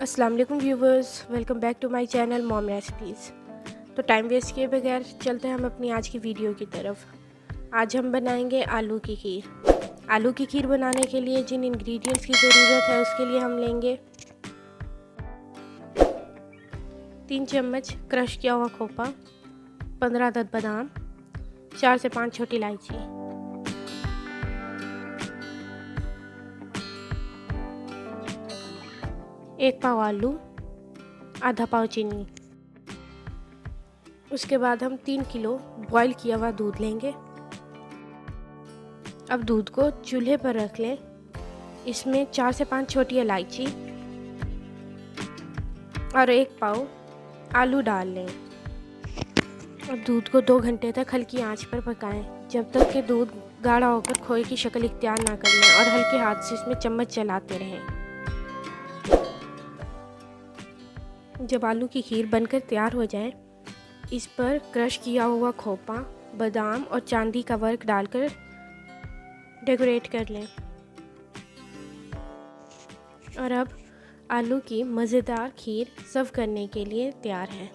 अस्सलाम वालेकुम viewers, welcome back to my channel mom recipes. तो टाइम वेस्ट किए बगैर चलते हैं हम अपनी आज की वीडियो की तरफ। आज हम बनाएंगे आलू की खीर। आलू की खीर बनाने के लिए जिन इंग्रेडिएंट्स की ज़रूरत है उसके लिए हम लेंगे 3 चम्मच क्रश किया हुआ खोपा, 15 अदद बादाम, 4 से 5 छोटी इलायची, एक पाव आलू, आधा पाव चीनी। उसके बाद हम 3 किलो बॉईल किया हुआ दूध लेंगे। अब दूध को चूल्हे पर रख लें। इसमें 4 से 5 छोटी इलायची और एक पाव आलू डाल लें। अब दूध को 2 घंटे तक हल्की आंच पर पकाएं, जब तक कि दूध गाढ़ा होकर खोए की शक्ल इख्तियार ना कर लें और हल्के हाथ से इसमें चम्मच चलाते रहें। जब आलू की खीर बनकर तैयार हो जाए, इस पर क्रश किया हुआ खोपा, बादाम और चांदी का वर्क डालकर डेकोरेट कर लें। और अब आलू की मज़ेदार खीर सर्व करने के लिए तैयार है।